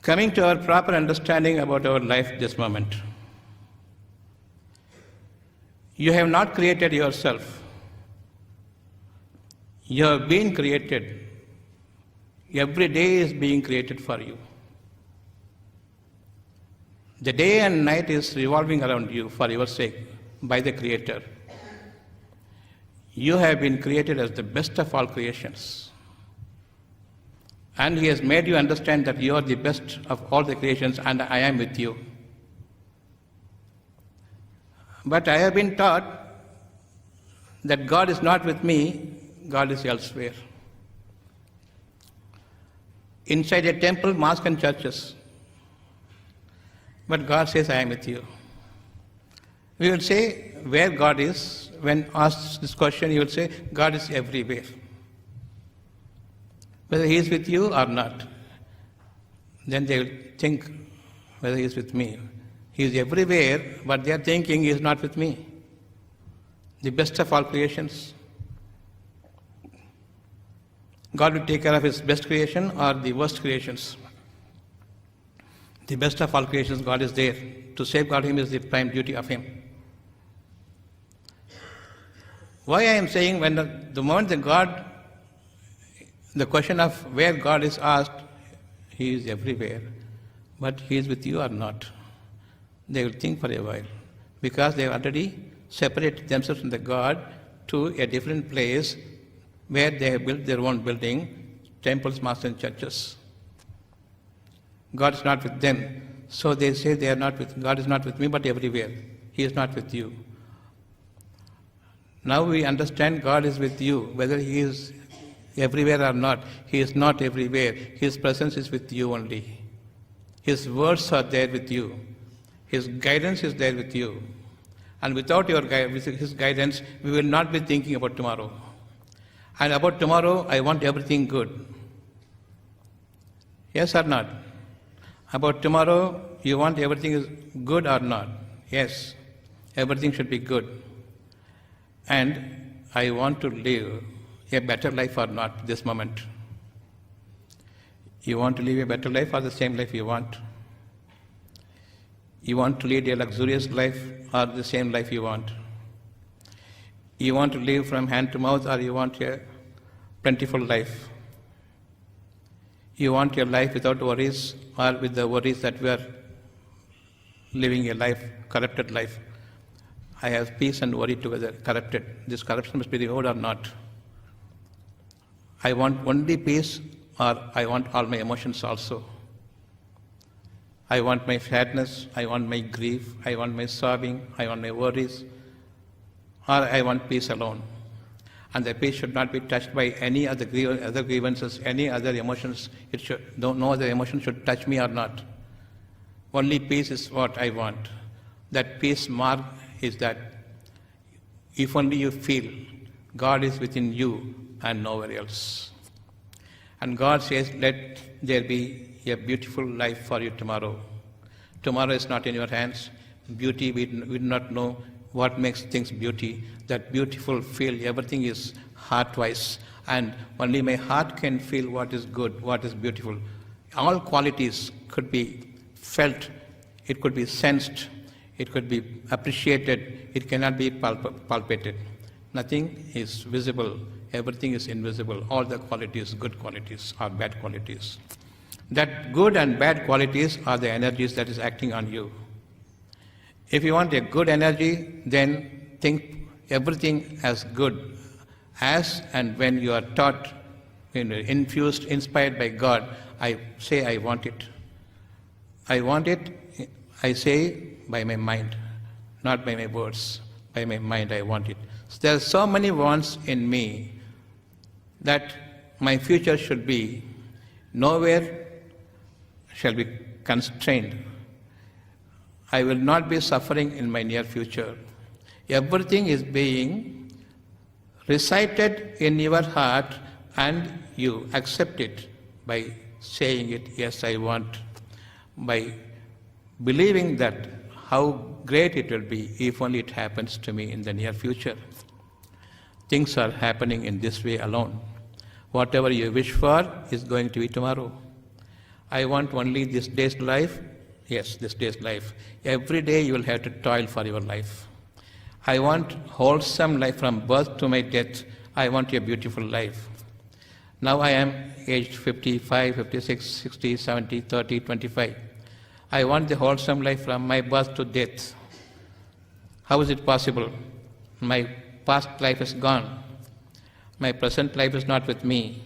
Coming to our proper understanding about our life this moment. You have not created yourself. You have been created. Every day is being created for you. The day and night is revolving around you for your sake by the Creator. You have been created as the best of all creations. And He has made you understand that you are the best of all the creations and I am with you. But I have been taught that God is not with me, God is elsewhere. Inside a temple, mosque and churches. But God says, I am with you. We will say where God is. When asked this question, you will say, God is everywhere. Whether He is with you or not. Then they will think whether He is with me. He is everywhere, but they are thinking He is not with me. The best of all creations. God will take care of His best creation or the worst creations. The best of all creations, God is there. To safeguard Him is the prime duty of Him. Why I am saying when the moment the question of where God is asked, He is everywhere, but He is with you or not. They will think for a while, because they have already separated themselves from the God to a different place where they have built their own building, temples, mosques and churches. God is not with them, so they say God is not with me, but everywhere. He is not with you. Now we understand God is with you, whether He is everywhere or not. He is not everywhere. His presence is with you only. His words are there with you. His guidance is there with you. And without His guidance, we will not be thinking about tomorrow. And about tomorrow, I want everything good. Yes or not? About tomorrow, you want everything is good or not? Yes. Everything should be good. And I want to live a better life or not this moment. You want to live a better life or the same life you want? You want to lead a luxurious life or the same life you want? You want to live from hand to mouth or you want a plentiful life? You want your life without worries or with the worries that we are living a life, corrupted life? I have peace and worry together, corrupted. This corruption must be removed or not? I want only peace or I want all my emotions also? I want my sadness, I want my grief, I want my sobbing, I want my worries, or I want peace alone. And the peace should not be touched by any other grievances, any other emotions. No other emotion should touch me or not. Only peace is what I want. That peace mark is that if only you feel God is within you and nowhere else. And God says, let there be a beautiful life for you tomorrow. Tomorrow is not in your hands. Beauty, we do not know what makes things beauty. That beautiful feel, everything is heart-wise. And only my heart can feel what is good, what is beautiful. All qualities could be felt, it could be sensed, it could be appreciated, it cannot be palpated. Nothing is visible, everything is invisible. All the qualities, good qualities or bad qualities. That good and bad qualities are the energies that is acting on you. If you want a good energy, then think everything as good. As and when you are taught, infused, inspired by God, I say I want it. I want it, I say by my mind, not by my words. By my mind I want it. So there are so many wants in me that my future should be nowhere shall be constrained. I will not be suffering in my near future. Everything is being recited in your heart and you accept it by saying it, yes, I want, by believing that how great it will be if only it happens to me in the near future. Things are happening in this way alone. Whatever you wish for is going to be tomorrow. I want only this day's life. Yes, this day's life. Every day you will have to toil for your life. I want wholesome life from birth to my death. I want a beautiful life. Now I am aged 55, 56, 60, 70, 30, 25. I want the wholesome life from my birth to death. How is it possible? My past life is gone. My present life is not with me.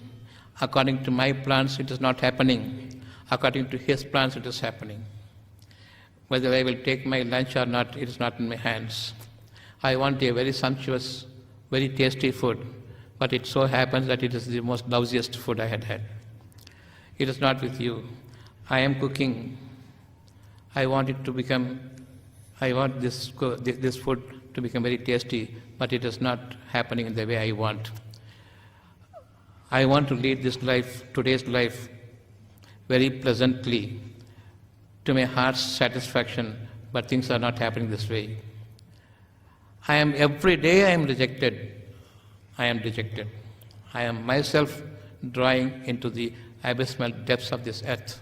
According to my plans, it is not happening. According to His plans, it is happening. Whether I will take my lunch or not, it is not in my hands. I want a very sumptuous, very tasty food, but it so happens that it is the most lousiest food I had had. It is not with you. I am cooking. I want this food to become very tasty, but it is not happening in the way I want. I want to lead this life, today's life, very pleasantly, to my heart's satisfaction, but things are not happening this way. Every day I am rejected. I am dejected. I am myself drawing into the abysmal depths of this earth.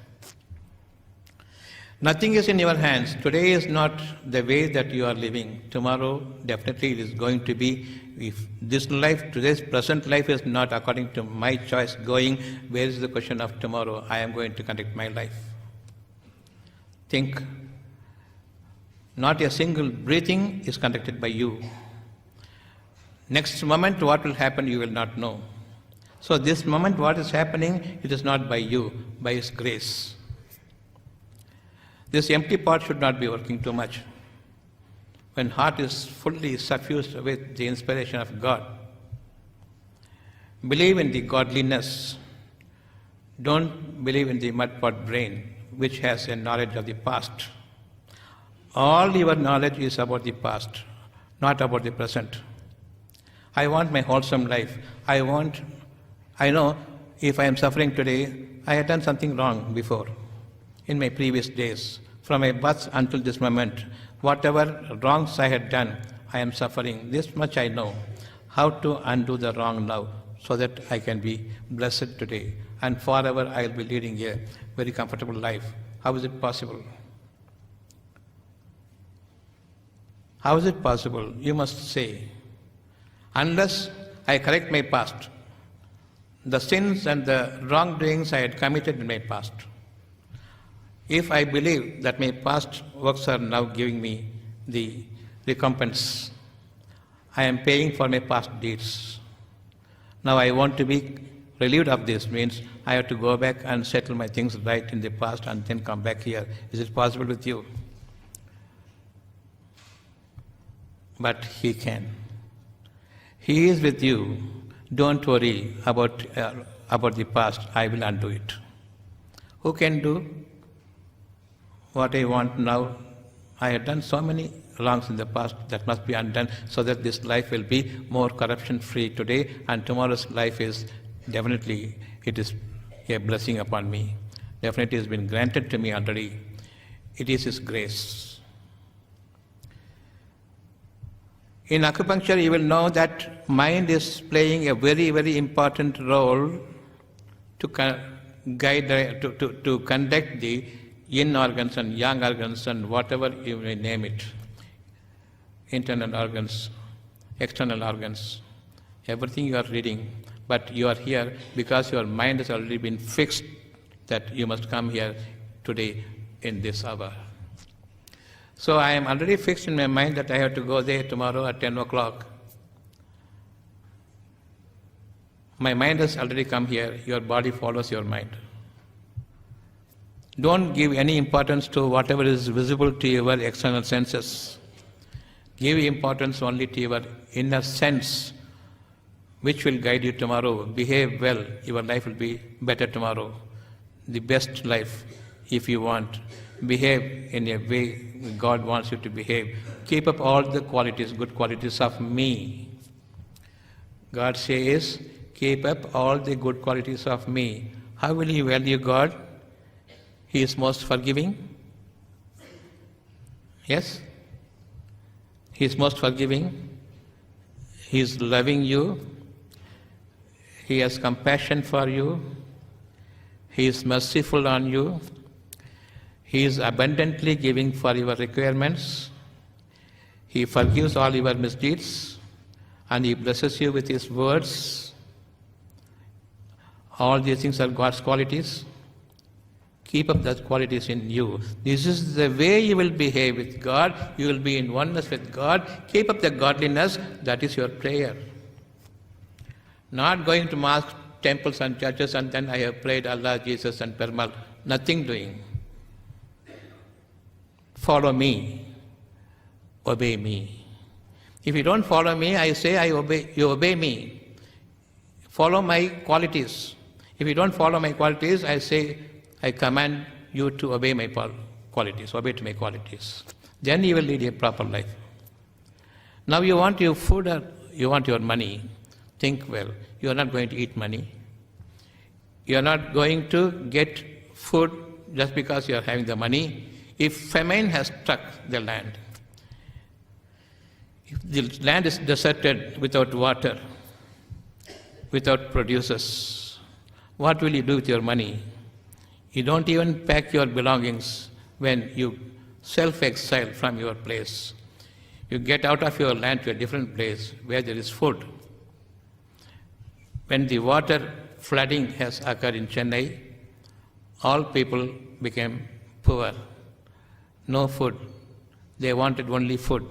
Nothing is in your hands. Today is not the way that you are living. Tomorrow, definitely it is going to be. If this life, today's present life is not according to my choice going, where is the question of tomorrow? I am going to conduct my life. Think. Not a single breathing is conducted by you. Next moment, what will happen, you will not know. So this moment, what is happening, it is not by you, by His grace. This empty pot should not be working too much. When heart is fully suffused with the inspiration of God, believe in the godliness. Don't believe in the mud pot brain, which has a knowledge of the past. All your knowledge is about the past, not about the present. I want my wholesome life. I know if I am suffering today, I had done something wrong before, in my previous days. From my birth until this moment, whatever wrongs I had done, I am suffering. This much I know. How to undo the wrong now, so that I can be blessed today. And forever I will be leading a very comfortable life. How is it possible? How is it possible? You must say, unless I correct my past, the sins and the wrongdoings I had committed in my past. If I believe that my past works are now giving me the recompense, I am paying for my past deeds. Now I want to be relieved of this, means I have to go back and settle my things right in the past and then come back here. Is it possible with you? But He can. He is with you. Don't worry about the past. I will undo it. Who can do what I want now? I have done so many wrongs in the past that must be undone, so that this life will be more corruption-free today, and tomorrow's life is definitely, it is a blessing upon me. Definitely it has been granted to me already. It is His grace. In acupuncture, you will know that mind is playing a very, very important role to guide, to conduct the yin organs and yang organs and whatever you may name it, internal organs, external organs, everything you are reading, but you are here because your mind has already been fixed that you must come here today in this hour. So I am already fixed in my mind that I have to go there tomorrow at 10 o'clock. My mind has already come here, your body follows your mind. Don't give any importance to whatever is visible to your external senses. Give importance only to your inner sense, which will guide you tomorrow. Behave well, your life will be better tomorrow. The best life, if you want. Behave in a way God wants you to behave. Keep up all the qualities, good qualities of me. God says, keep up all the good qualities of me. How will you value God? He is most forgiving. Yes? He is most forgiving. He is loving you. He has compassion for you. He is merciful on you. He is abundantly giving for your requirements. He forgives all your misdeeds, and He blesses you with His words. All these things are God's qualities. Keep up those qualities in you. This is the way you will behave with God. You will be in oneness with God. Keep up the godliness. That is your prayer. Not going to mosques, temples and churches and then I have prayed Allah, Jesus and Perumal. Nothing doing. Follow me. Obey me. If you don't follow me, I say I obey. You obey me. Follow my qualities. If you don't follow my qualities, I say I command you to obey my qualities. Obey to my qualities. Then you will lead a proper life. Now you want your food or you want your money. Think well. You are not going to eat money. You are not going to get food just because you are having the money. If famine has struck the land, if the land is deserted without water, without producers, what will you do with your money? You don't even pack your belongings when you self-exile from your place. You get out of your land to a different place where there is food. When the water flooding has occurred in Chennai, all people became poor. No food. They wanted only food.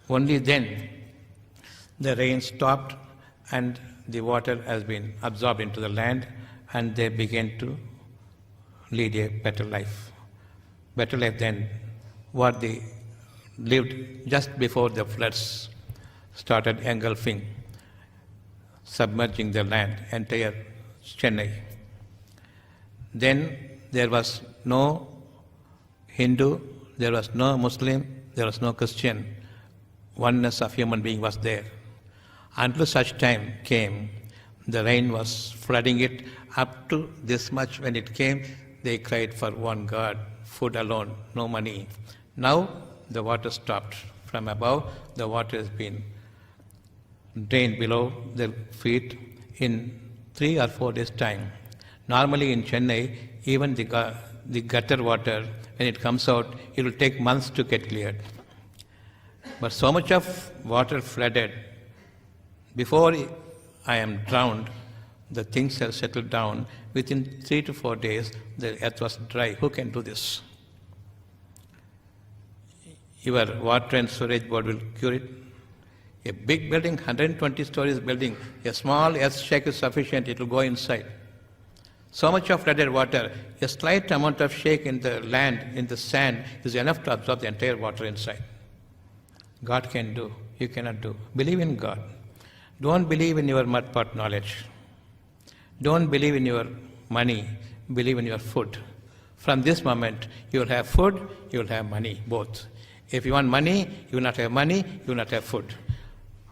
Only then the rain stopped and the water has been absorbed into the land and they began to lead a better life. Better life than what they lived just before the floods started engulfing, submerging the land, entire Chennai. Then there was no Hindu, there was no Muslim, there was no Christian. Oneness of human being was there. Until such time came, the rain was flooding it up to this much. When it came, they cried for one God, food alone, no money. Now the water stopped. From above, the water has been drained below their feet in 3 or 4 days' time. Normally in Chennai, even the gutter water, when it comes out, it will take months to get cleared. But so much of water flooded. Before I am drowned, the things have settled down. Within 3 to 4 days, the earth was dry. Who can do this? Your water and storage board will cure it. A big building, 120 stories building, a small earthquake is sufficient, it will go inside. So much of flooded water, a slight amount of shake in the land, in the sand, is enough to absorb the entire water inside. God can do, you cannot do. Believe in God. Don't believe in your mud pot knowledge. Don't believe in your money, believe in your food. From this moment, you will have food, you will have money, both. If you want money, you will not have money, you will not have food.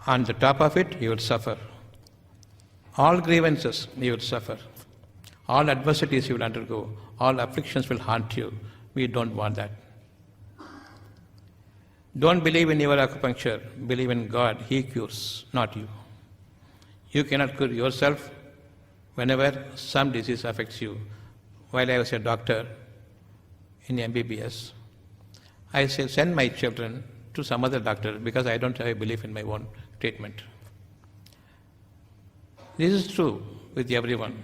On the top of it, you will suffer. All grievances, you will suffer. All adversities you will undergo. All afflictions will haunt you. We don't want that. Don't believe in your acupuncture. Believe in God. He cures, not you. You cannot cure yourself whenever some disease affects you. While I was a doctor in MBBS, I said, send my children to some other doctor because I don't have a belief in my own treatment. This is true with everyone.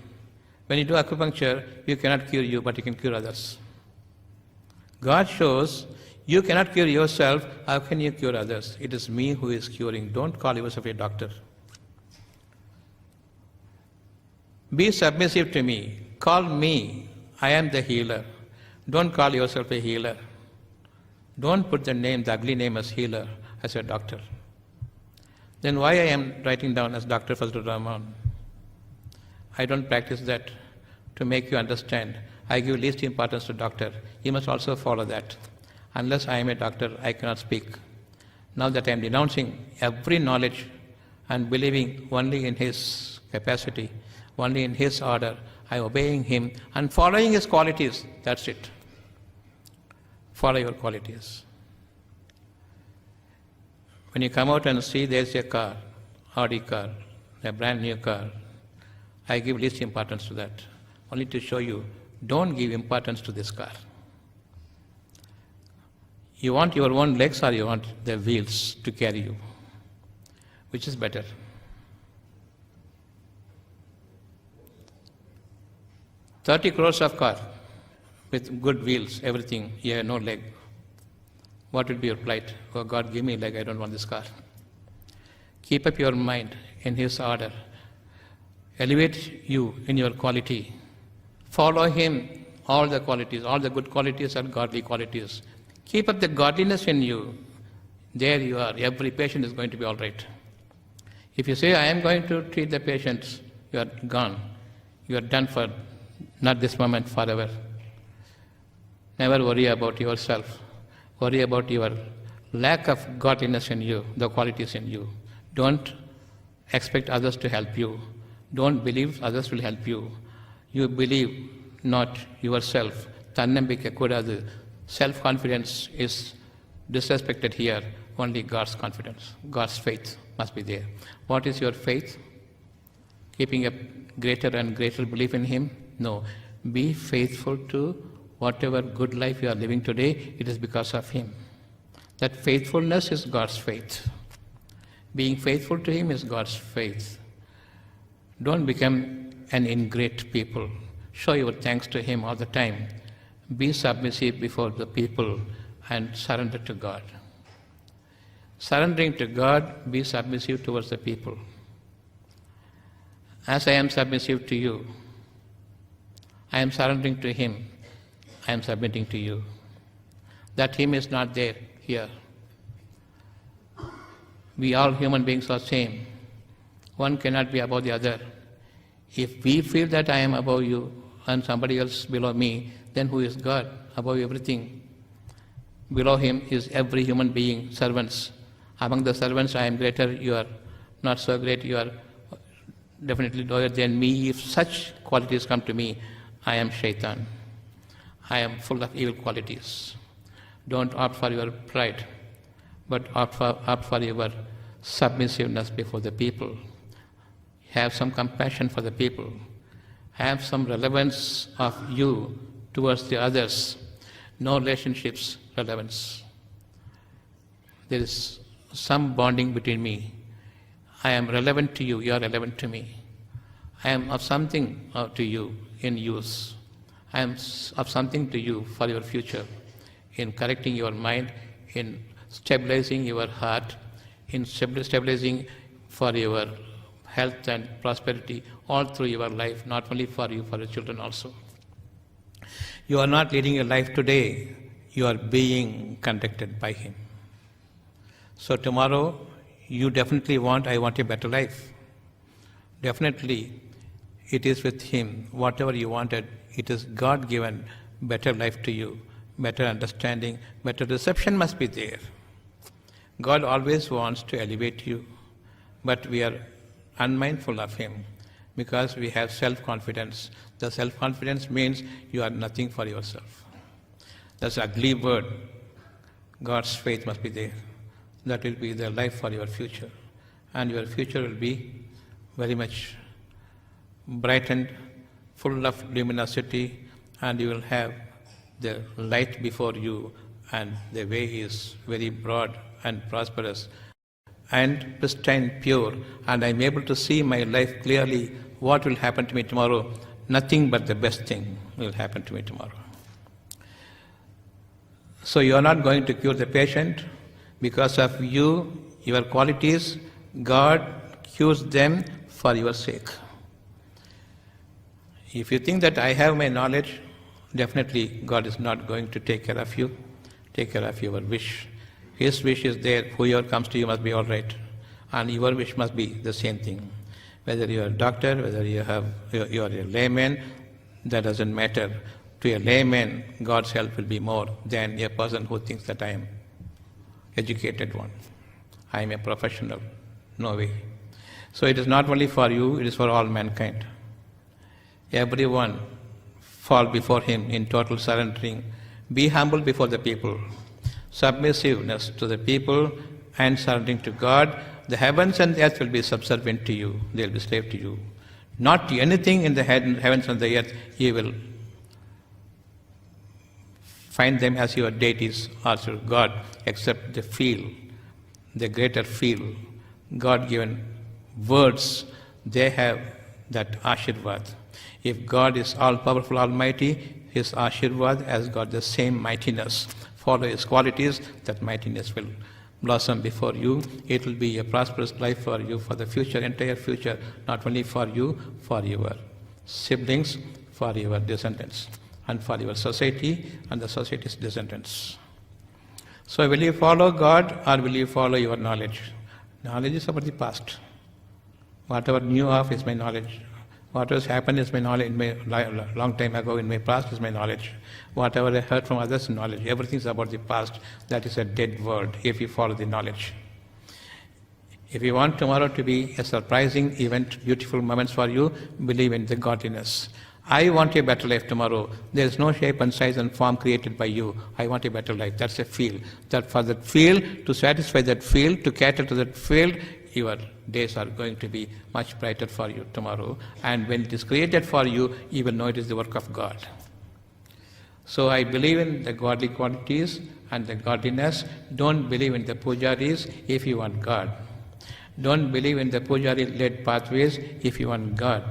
When you do acupuncture, you cannot cure you, but you can cure others. God shows you cannot cure yourself, how can you cure others? It is me who is curing. Don't call yourself a doctor. Be submissive to me. Call me. I am the healer. Don't call yourself a healer. Don't put the name, the ugly name as healer, as a doctor. Then why I am writing down as Dr. Fazlur Rahman? I don't practice that to make you understand. I give least importance to doctor. You must also follow that. Unless I am a doctor, I cannot speak. Now that I am denouncing every knowledge and believing only in his capacity, only in his order, I am obeying him and following his qualities. That's it. Follow your qualities. When you come out and see there's a car, Audi car, a brand new car, I give least importance to that. only to show you, don't give importance to this car. You want your own legs or you want the wheels to carry you? Which is better? $30 crores of car with good wheels, everything, you have no leg. What would be your plight? Oh God, give me a leg, I don't want this car. Keep up your mind in His order. Elevate you in your quality. Follow Him, all the qualities, all the good qualities are godly qualities. Keep up the godliness in you. There you are. Every patient is going to be all right. If you say, I am going to treat the patients, you are gone. You are done for not this moment, forever. Never worry about yourself. Worry about your lack of godliness in you, the qualities in you. Don't expect others to help you. Don't believe others will help you. You believe not yourself. Tannambike kodadu. Self-confidence is disrespected here. Only God's confidence, God's faith must be there. What is your faith? Keeping a greater and greater belief in Him? No. Be faithful to whatever good life you are living today, it is because of Him. That faithfulness is God's faith. Being faithful to Him is God's faith. Don't become an ingrate people. Show your thanks to Him all the time. Be submissive before the people and surrender to God. Surrendering to God, be submissive towards the people. As I am submissive to you, I am surrendering to Him. I am submitting to you. That Him is not there here. We all human beings are same. One cannot be above the other. If we feel that I am above you and somebody else below me, then who is God? Above everything. Below Him is every human being, servants. Among the servants I am greater, you are not so great, you are definitely lower than me. If such qualities come to me, I am shaitan. I am full of evil qualities. Don't opt for your pride, but opt for your submissiveness before the people. Have some compassion for the people. Have some relevance of you towards the others. No relationships relevance. There is some bonding between me. I am relevant to you, you are relevant to me. I am of something to you in use. I am of something to you for your future, in correcting your mind, in stabilizing your heart, in stabilizing for your health and prosperity all through your life, not only for you, for your children also. You are not leading your life today, you are being conducted by Him. So tomorrow, you definitely I want a better life. Definitely, it is with Him. Whatever you wanted, it is God-given better life to you, better understanding, better reception must be there. God always wants to elevate you, but we are unmindful of Him because we have self-confidence. The self-confidence means you are nothing for yourself. That's an ugly word. God's faith must be there. That will be the life for your future. And your future will be very much brightened, full of luminosity, and you will have the light before you, and the way is very broad and prosperous and pristine, pure, and I am able to see my life clearly. What will happen to me tomorrow? Nothing but the best thing will happen to me tomorrow. So you are not going to cure the patient. Because of you, your qualities, God cures them for your sake. If you think that I have my knowledge, definitely God is not going to take care of you, take care of your wish. His wish is there, whoever comes to you must be all right. And your wish must be the same thing. Whether you are a doctor, whether you are a layman, that doesn't matter. To a layman, God's help will be more than a person who thinks that I am educated one. I am a professional. No way. So it is not only for you, it is for all mankind. Everyone fall before Him in total surrendering. Be humble before the people. Submissiveness to the people and surrendering to God. The heavens and the earth will be subservient to you. They will be slave to you. Not anything in the heavens and the earth you will find them as your deities or your God, except the field, the greater field, God-given words, they have that Ashirvad. If God is all-powerful, almighty, His Ashirvad has got the same mightiness. Follow His qualities, that mightiness will blossom before you. It will be a prosperous life for you, for the future, entire future, not only for you, for your siblings, for your descendants, and for your society and the society's descendants. So will you follow God or will you follow your knowledge? Knowledge is about the past. Whatever knew of is my knowledge. What has happened is my knowledge, long time ago in my past is my knowledge. Whatever I heard from others is knowledge. Everything is about the past. That is a dead world if you follow the knowledge. If you want tomorrow to be a surprising event, beautiful moments for you, believe in the godliness. I want a better life tomorrow. There is no shape and size and form created by you. I want a better life. That's a field. That for that field, to satisfy that field, to cater to that field, your days are going to be much brighter for you tomorrow. And when it is created for you, you will know it is the work of God. So I believe in the godly qualities and the godliness. Don't believe in the pujaris if you want God. Don't believe in the pujari-led pathways if you want God.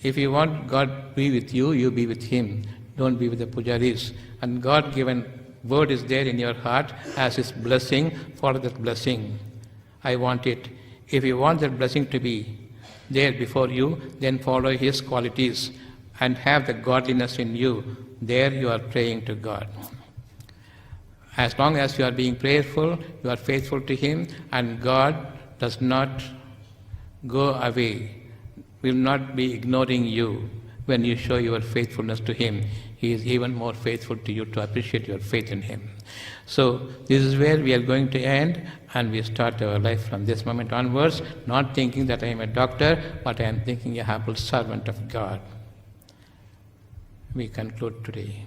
If you want God to be with you, you be with Him. Don't be with the pujaris. And God-given word is there in your heart as His blessing. Follow that blessing. I want it. If you want that blessing to be there before you, then follow His qualities and have the godliness in you. There you are praying to God. As long as you are being prayerful, you are faithful to Him, and God does not go away, will not be ignoring you when you show your faithfulness to Him. He is even more faithful to you to appreciate your faith in Him. So this is where we are going to end, and we start our life from this moment onwards, not thinking that I am a doctor, but I am thinking a humble servant of God. We conclude today.